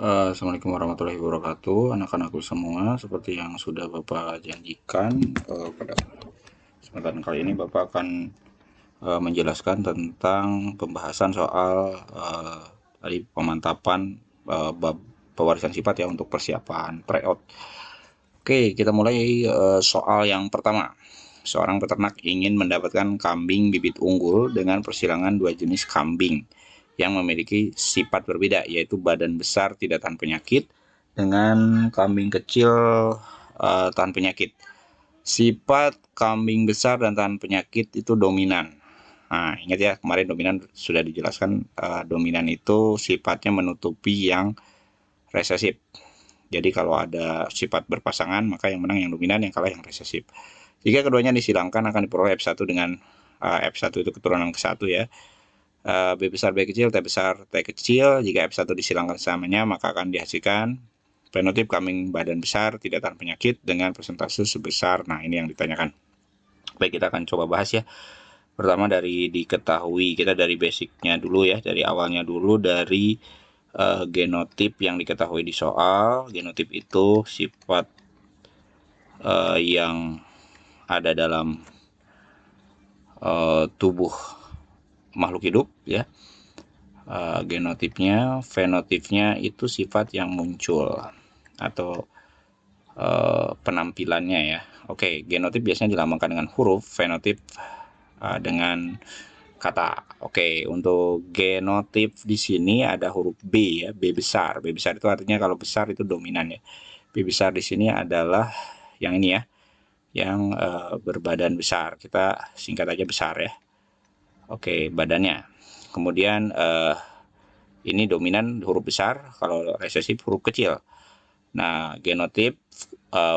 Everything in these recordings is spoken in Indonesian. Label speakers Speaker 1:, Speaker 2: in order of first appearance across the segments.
Speaker 1: Assalamualaikum warahmatullahi wabarakatuh, anak-anakku semua. Seperti yang sudah Bapak janjikan, pada kesempatan kali ini Bapak akan menjelaskan tentang pembahasan soal tadi pemantapan bab pewarisan sifat ya untuk persiapan tryout. Oke, kita mulai soal yang pertama. Seorang peternak ingin mendapatkan kambing bibit unggul dengan persilangan dua jenis kambing yang memiliki sifat berbeda, yaitu badan besar tidak tahan penyakit dengan kambing kecil tahan penyakit. Sifat kambing besar dan tahan penyakit itu dominan. Nah, ingat ya, kemarin dominan sudah dijelaskan, dominan itu sifatnya menutupi yang resesif. Jadi kalau ada sifat berpasangan, maka yang menang yang dominan, yang kalah yang resesif. Jika keduanya disilangkan, akan diperoleh F1 dengan F1 itu keturunan ke-1 ya. B besar B kecil, T besar T kecil. Jika F1 disilangkan sesamanya, maka akan dihasilkan fenotip kambing badan besar tidak tahan penyakit dengan persentase sebesar. Nah, ini yang ditanyakan. Baik, kita akan coba bahas ya. Pertama dari diketahui, kita dari basicnya dulu ya, dari awalnya dulu, dari genotip yang diketahui di soal. Genotip itu sifat yang ada dalam tubuh makhluk hidup ya. Genotipnya, fenotipnya itu sifat yang muncul atau penampilannya ya. Oke, genotip biasanya dilambangkan dengan huruf, fenotip dengan kata. Oke, untuk genotip di sini ada huruf B ya, B besar. B besar itu artinya kalau besar itu dominan ya. B besar di sini adalah yang ini ya, yang berbadan besar. Kita singkat aja besar ya. Oke, badannya. Kemudian ini dominan huruf besar, kalau resesif huruf kecil. Nah, genotip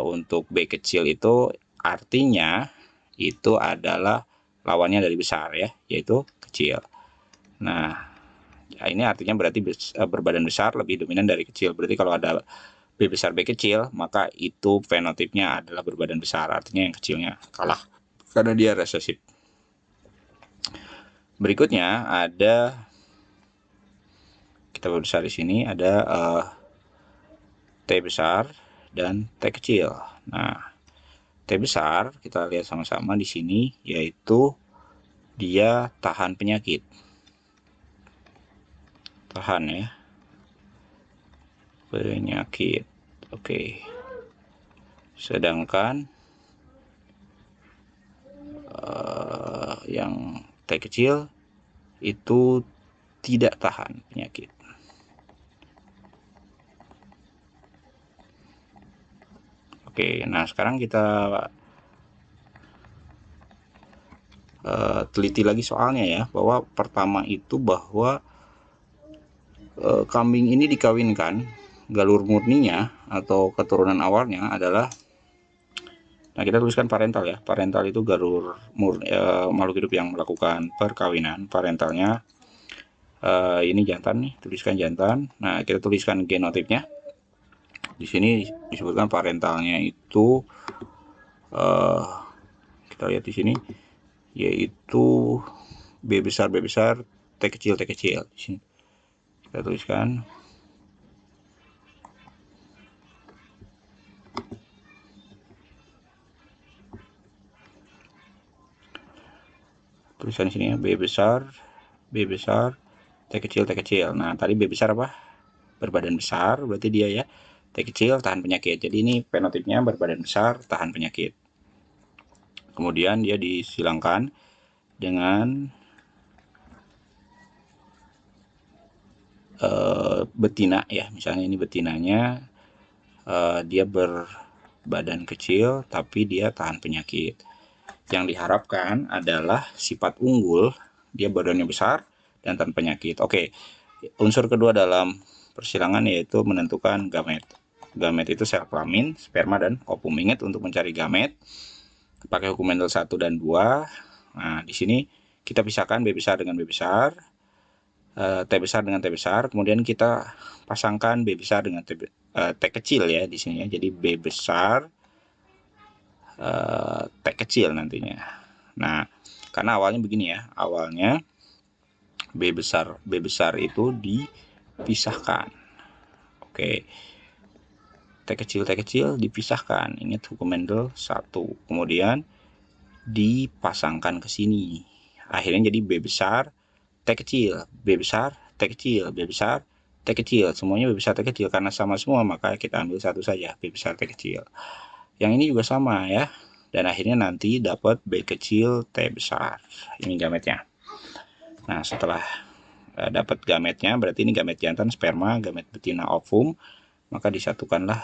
Speaker 1: untuk B kecil itu artinya itu adalah lawannya dari besar ya, yaitu kecil. Nah, ya ini artinya berarti berbadan besar lebih dominan dari kecil. Berarti kalau ada B besar B kecil, maka itu fenotipnya adalah berbadan besar. Artinya yang kecilnya kalah karena dia resesif. Berikutnya ada, kita besar di sini ada T besar dan T kecil. Nah, T besar kita lihat sama-sama di sini, yaitu dia tahan penyakit. Tahan ya. Penyakit. Oke. Sedangkan yang T kecil itu tidak tahan penyakit. Oke, nah sekarang kita teliti lagi soalnya ya, bahwa pertama itu bahwa kambing ini dikawinkan, galur murninya atau keturunan awalnya adalah, nah kita tuliskan parental ya. Parental itu galur makhluk hidup yang melakukan perkawinan. Parentalnya ini jantan nih, tuliskan jantan. Nah, kita tuliskan genotipnya. Di sini disebutkan parentalnya itu kita lihat di sini, yaitu B besar T kecil T kecil. Di sini kita tuliskan tulisan sini ya, B besar T kecil T kecil. Nah, tadi B besar apa? Berbadan besar, berarti dia ya. T kecil tahan penyakit. Jadi ini fenotipnya berbadan besar tahan penyakit. Kemudian dia disilangkan dengan betina ya. Misalnya ini betinanya, dia berbadan kecil tapi dia tahan penyakit. Yang diharapkan adalah sifat unggul, dia badannya besar dan tahan penyakit. Oke, unsur kedua dalam persilangan yaitu menentukan gamet. Gamet itu sel kelamin, sperma, dan ovum. Ingat, untuk mencari gamet pakai hukum Mendel 1 dan 2. Nah, di sini kita pisahkan B besar dengan B besar, T besar dengan T besar, kemudian kita pasangkan B besar dengan T kecil ya di sini ya. Jadi B besar T kecil nantinya. Nah, karena awalnya begini ya, awalnya B besar itu dipisahkan. Oke. T kecil dipisahkan. Ingat hukum Mendel 1. Kemudian dipasangkan ke sini. Akhirnya jadi B besar, T kecil, B besar, T kecil, B besar, T kecil. Semuanya B besar, T kecil. Karena sama semua, maka kita ambil satu saja, B besar, T kecil. Yang ini juga sama ya. Dan akhirnya nanti dapat B kecil, T besar. Ini gametnya. Nah, setelah dapat gametnya, berarti ini gamet jantan sperma, gamet betina ovum, maka disatukanlah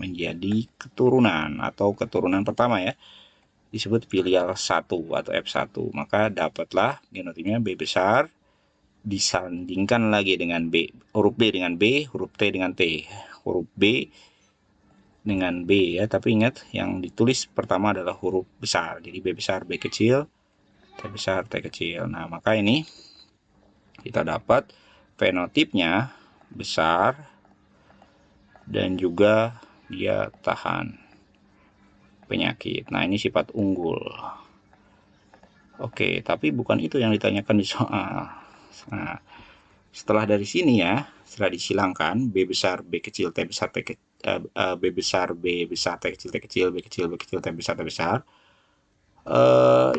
Speaker 1: menjadi keturunan atau keturunan pertama ya, disebut filial 1 atau F1. Maka dapatlah genotipnya B besar disandingkan lagi dengan B, huruf B dengan B, huruf T dengan T, huruf B dengan B ya, tapi ingat yang ditulis pertama adalah huruf besar, jadi B besar, B kecil, T besar, T kecil. Nah, maka ini kita dapat fenotipnya besar dan juga dia tahan penyakit. Nah, ini sifat unggul. Oke, tapi bukan itu yang ditanyakan di soal. Nah, setelah dari sini ya, setelah disilangkan B besar, B kecil, T besar, T kecil, B besar, B besar, T kecil, T kecil, B kecil, B kecil, T besar, T besar.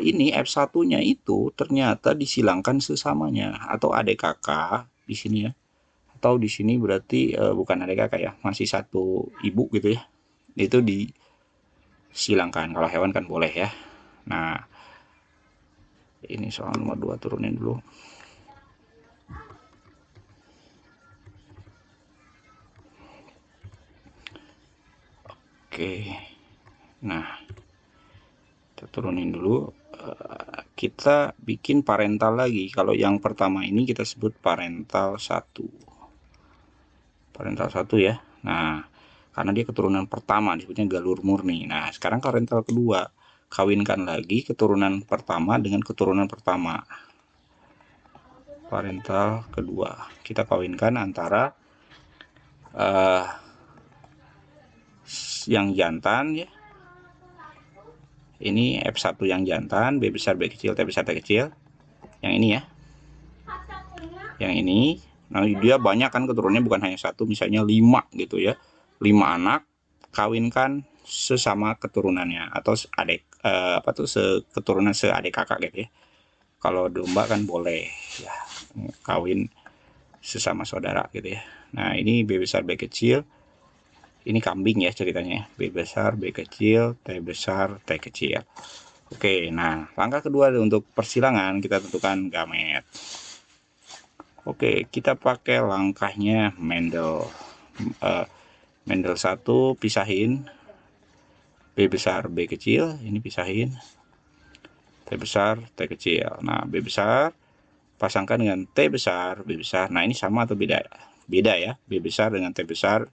Speaker 1: Ini F1-nya itu ternyata disilangkan sesamanya atau adik kakak di sini ya. Atau di sini berarti bukan adik kakak ya, masih satu ibu gitu ya. Itu disilangkan. Kalau hewan kan boleh ya. Nah, ini soal nomor 2 turunin dulu. Oke. Nah, kita turunin dulu. Kita bikin parental lagi. Kalau yang pertama ini kita sebut parental 1. Parental 1 ya. Nah, karena dia keturunan pertama disebutnya galur murni. Nah, sekarang parental kedua. Kawinkan lagi keturunan pertama dengan keturunan pertama. Parental kedua. Kita kawinkan antara yang jantan ya. Ini F1 yang jantan, B besar, B kecil, T besar, T kecil. Yang ini ya. Yang ini, nah dia banyak kan keturunannya, bukan hanya satu, misalnya 5 gitu ya. 5 anak, kawinkan sesama keturunannya atau adik keturunan seadik kakak gitu ya. Kalau domba kan boleh ya kawin sesama saudara gitu ya. Nah, ini B besar, B kecil. Ini kambing ya ceritanya. B besar, B kecil, T besar, T kecil. Oke, nah langkah kedua untuk persilangan kita tentukan gamet. Oke, kita pakai langkahnya Mendel. Mendel 1 pisahin B besar, B kecil, ini pisahin T besar, T kecil. Nah, B besar pasangkan dengan T besar, B besar. Nah, ini sama atau beda? Beda ya. B besar dengan T besar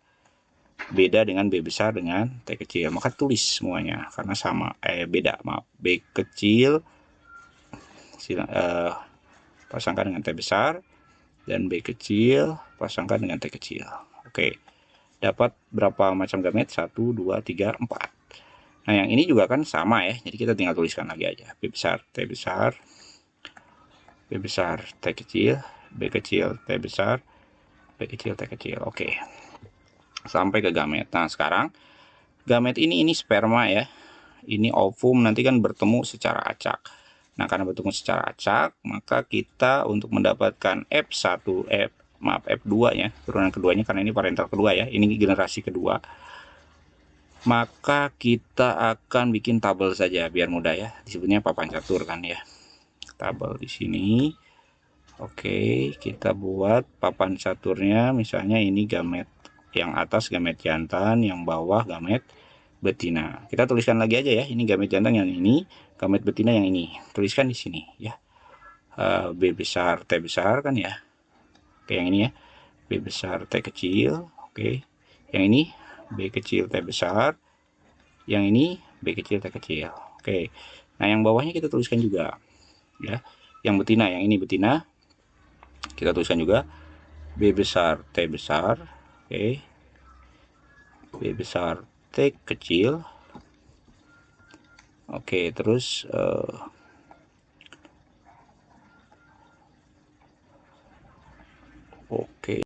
Speaker 1: beda dengan B besar dengan T kecil. Maka tulis semuanya karena sama beda, maaf. B kecil pasangkan dengan T besar dan B kecil pasangkan dengan T kecil. Oke. Dapat berapa macam gamet? 1 2 3 4. Nah, yang ini juga kan sama ya. Jadi kita tinggal tuliskan lagi aja. B besar, T besar, B besar, T kecil, B kecil, T besar, B kecil, T kecil. Oke. Sampai ke gamet. Nah, sekarang gamet ini sperma ya. Ini ovum, nanti kan bertemu secara acak. Nah, karena bertemu secara acak, maka kita untuk mendapatkan F2 ya, turunan keduanya, karena ini parental kedua ya, ini generasi kedua. Maka kita akan bikin tabel saja biar mudah ya. Disebutnya papan catur kan ya. Tabel di sini. Oke, kita buat papan caturnya, misalnya ini gamet yang atas gamet jantan, yang bawah gamet betina. Kita tuliskan lagi aja ya, ini gamet jantan yang ini, gamet betina yang ini. Tuliskan di sini ya. B besar, T besar kan ya. Oke, yang ini ya. B besar, T kecil. Oke. Yang ini B kecil, T besar. Yang ini B kecil, T kecil. Oke. Nah, yang bawahnya kita tuliskan juga ya. Yang betina, yang ini betina. Kita tuliskan juga B besar, T besar. Oke. B besar, T kecil. Oke, terus oke.